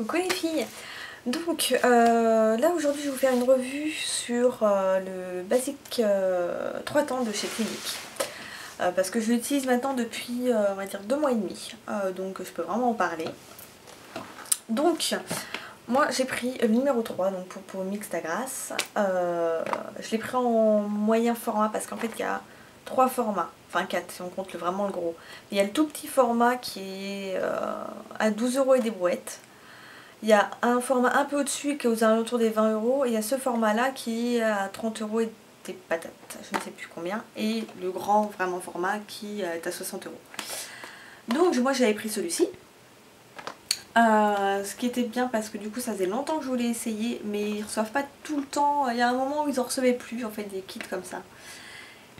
Coucou les filles. Donc là aujourd'hui je vais vous faire une revue sur le Basic 3 temps de chez Clinique. Parce que je l'utilise maintenant depuis on va dire 2 mois et demi. Donc je peux vraiment en parler. Donc moi j'ai pris le numéro 3 donc pour Mixte à Grasse. Je l'ai pris en moyen format parce qu'en fait il y a 3 formats. Enfin 4 si on compte vraiment le gros. Il y a le tout petit format qui est à 12 € et des brouettes. Il y a un format un peu au-dessus qui est aux alentours des 20 €. Et il y a ce format-là qui est à 30 € et des patates, je ne sais plus combien. Et le grand vraiment format qui est à 60 €. Donc moi j'avais pris celui-ci. Ce qui était bien parce que du coup ça faisait longtemps que je voulais essayer. Mais ils ne reçoivent pas tout le temps. Il y a un moment où ils en recevaient plus en fait des kits comme ça.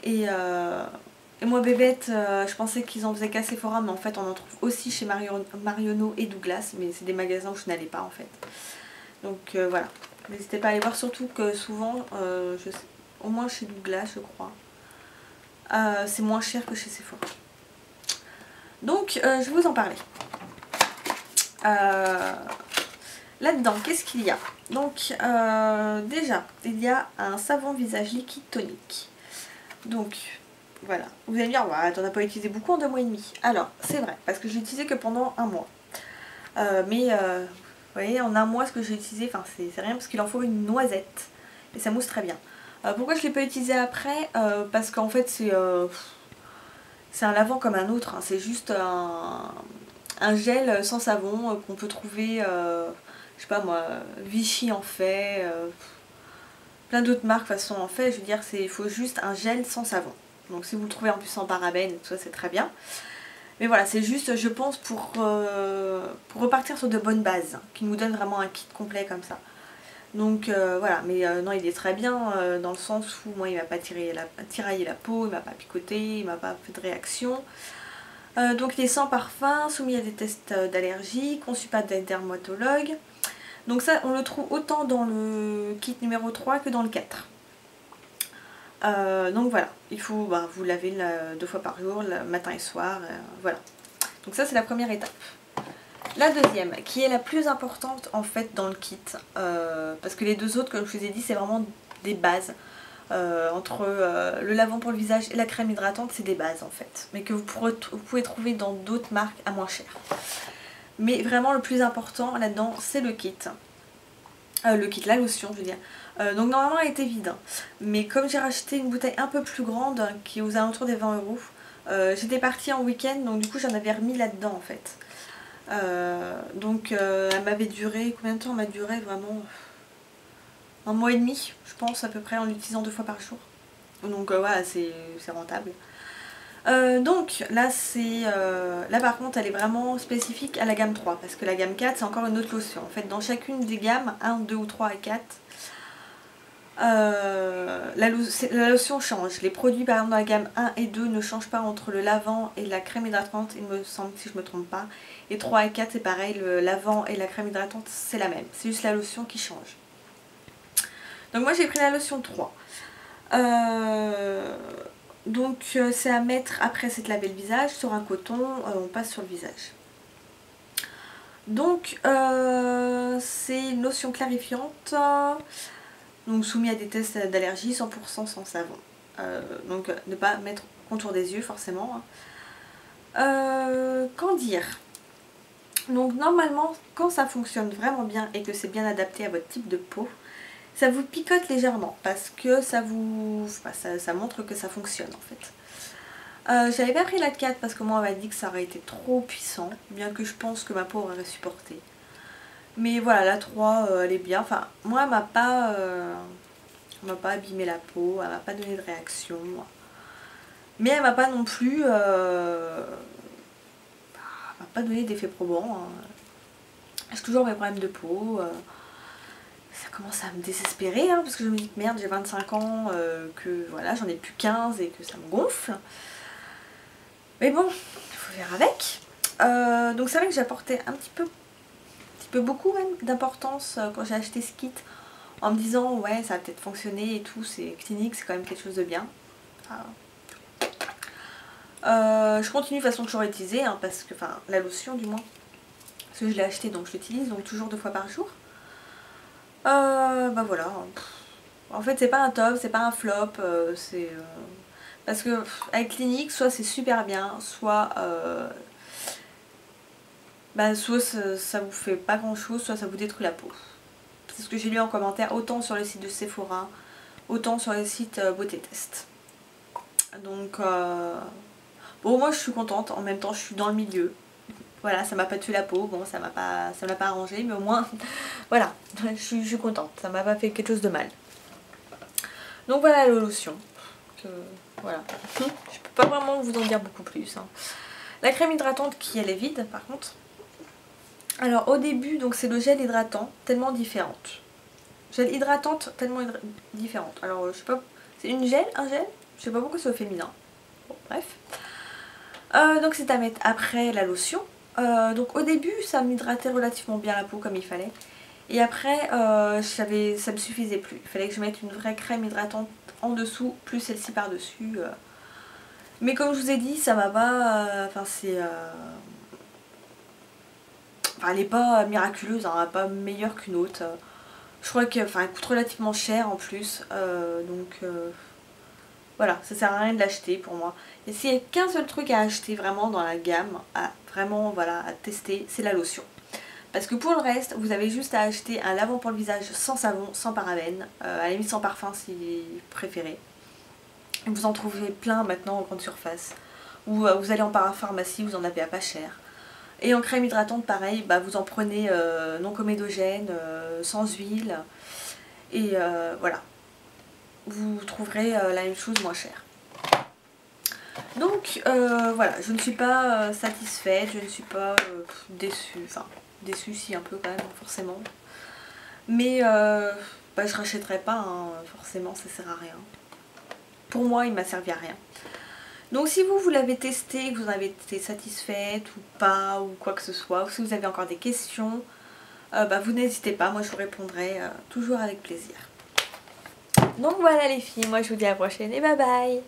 Et moi bébête, je pensais qu'ils en faisaient qu'à Sephora, mais en fait on en trouve aussi chez Marionneau et Douglas, mais c'est des magasins où je n'allais pas en fait. Donc voilà, n'hésitez pas à aller voir, surtout que souvent, au moins chez Douglas je crois, c'est moins cher que chez Sephora. Donc je vais vous en parler. Là-dedans, qu'est-ce qu'il y a? Donc déjà, il y a un savon visage liquide tonique. Donc voilà, vous allez me dire, ouais, t'en as pas utilisé beaucoup en 2 mois et demi. Alors, c'est vrai, parce que je l'ai utilisé que pendant un mois. Vous voyez, en un mois, ce que j'ai utilisé, enfin, c'est rien parce qu'il en faut une noisette. Et ça mousse très bien. Pourquoi je ne l'ai pas utilisé après? Parce qu'en fait, c'est un lavant comme un autre. Hein. C'est juste un gel sans savon qu'on peut trouver, je sais pas moi, Vichy en fait, plein d'autres marques de toute façon en fait. Je veux dire, il faut juste un gel sans savon. Donc si vous le trouvez en plus sans parabènes et tout ça, c'est très bien. Mais voilà, c'est juste, je pense, pour repartir sur de bonnes bases, qui nous donne vraiment un kit complet comme ça. Donc voilà, mais non, il est très bien dans le sens où moi, il m'a pas tiraillé la peau, il m'a pas picoté, il m'a pas fait de réaction. Donc il est sans parfum, soumis à des tests d'allergie, conçu par des dermatologues. Donc ça, on le trouve autant dans le kit numéro 3 que dans le 4. Donc voilà, il faut vous laver 2 fois par jour, le matin et soir, voilà. Donc ça c'est la première étape. La deuxième, qui est la plus importante en fait dans le kit, parce que les deux autres, comme je vous ai dit, c'est vraiment des bases. Entre le lavant pour le visage et la crème hydratante, c'est des bases en fait, mais que vous pouvez trouver dans d'autres marques à moins cher. Mais vraiment le plus important là-dedans, c'est le kit. La lotion je veux dire. Donc normalement elle était vide, hein. Mais comme j'ai racheté une bouteille un peu plus grande qui est aux alentours des 20 €, j'étais partie en week-end, donc du coup j'en avais remis là-dedans en fait. Elle m'avait duré, combien de temps elle m'a duré vraiment? Un mois et demi je pense à peu près en l'utilisant 2 fois par jour. Donc voilà, c'est rentable. Donc là là par contre elle est vraiment spécifique à la gamme 3 parce que la gamme 4 c'est encore une autre lotion. En fait dans chacune des gammes 1, 2 ou 3 et 4 la lotion change. Les produits par exemple dans la gamme 1 et 2 ne changent pas entre le lavant et la crème hydratante, il me semble, si je me trompe pas. Et 3 et 4 c'est pareil, le lavant et la crème hydratante c'est la même, c'est juste la lotion qui change. Donc moi j'ai pris la lotion 3. Donc c'est à mettre après s'être lavé le visage sur un coton, on passe sur le visage. Donc c'est une lotion clarifiante, donc soumis à des tests d'allergie, 100% sans savon. Donc ne pas mettre contour des yeux forcément. Qu'en dire? Donc normalement quand ça fonctionne vraiment bien et que c'est bien adapté à votre type de peau, ça vous picote légèrement parce que ça montre que ça fonctionne en fait. J'avais pas pris la 4 parce que moi on m'a dit que ça aurait été trop puissant, bien que je pense que ma peau aurait supporté. Mais voilà, la 3 elle est bien. Enfin, moi elle m'a pas abîmé la peau, elle m'a pas donné de réaction. Mais elle m'a pas non plus m'a pas donné d'effet probant. Hein. J'ai toujours mes problèmes de peau. Ça commence à me désespérer hein, parce que je me dis que merde, j'ai 25 ans, que voilà, j'en ai plus 15 et que ça me gonfle. Mais bon, il faut faire avec. Donc c'est vrai que j'ai apporté un petit peu beaucoup même d'importance quand j'ai acheté ce kit, en me disant ouais ça va peut-être fonctionner et tout, c'est Clinique, c'est quand même quelque chose de bien. Je continue de façon toujours utilisée hein, parce que, enfin la lotion du moins, parce que je l'ai acheté donc je l'utilise donc toujours 2 fois par jour. Bah voilà, en fait c'est pas un top, c'est pas un flop, c'est... Parce que avec Clinique, soit c'est super bien, soit... bah soit ça vous fait pas grand chose, soit ça vous détruit la peau. C'est ce que j'ai lu en commentaire, autant sur le site de Sephora, autant sur le site Beauté Test. Donc bon, moi je suis contente, en même temps je suis dans le milieu. Voilà, ça m'a pas tué la peau, bon ça m'a pas arrangé, mais au moins voilà, je suis contente, ça m'a pas fait quelque chose de mal. Donc voilà la lotion. Voilà, je peux pas vraiment vous en dire beaucoup plus. Hein. La crème hydratante qui elle est vide par contre. Alors au début donc c'est le gel hydratant tellement différente. Gel hydratante tellement différente. Alors je sais pas, c'est une gel, un gel. Je sais pas pourquoi c'est au féminin. Bon, bref. Donc c'est à mettre après la lotion. Donc au début ça m'hydratait relativement bien la peau comme il fallait. Et après ça me suffisait plus. Il fallait que je mette une vraie crème hydratante en dessous, plus celle-ci par dessus. Mais comme je vous ai dit, ça m'a pas... Enfin c'est... Enfin, elle n'est pas miraculeuse, hein, elle n'est pas meilleure qu'une autre. Je crois qu'elle coûte relativement cher en plus. Voilà, ça sert à rien de l'acheter pour moi. Et s'il n'y a qu'un seul truc à acheter vraiment dans la gamme, à tester, c'est la lotion. Parce que pour le reste, vous avez juste à acheter un lavant pour le visage sans savon, sans parabènes, à la limite sans parfum si vous préférez. Vous en trouvez plein maintenant en grande surface. Ou vous allez en parapharmacie, vous en avez à pas cher. Et en crème hydratante, pareil, bah, vous en prenez non comédogène, sans huile. Et voilà. Vous trouverez la même chose moins chère. Donc voilà, je ne suis pas satisfaite, je ne suis pas déçue. Enfin, déçue si un peu quand même, forcément. Mais bah, je rachèterai pas, hein, forcément, ça sert à rien. Pour moi, il m'a servi à rien. Donc si vous l'avez testé, que vous en avez été satisfaite ou pas, ou quoi que ce soit, ou si vous avez encore des questions, bah, vous n'hésitez pas, moi je vous répondrai toujours avec plaisir. Donc voilà les filles, moi je vous dis à la prochaine et bye bye.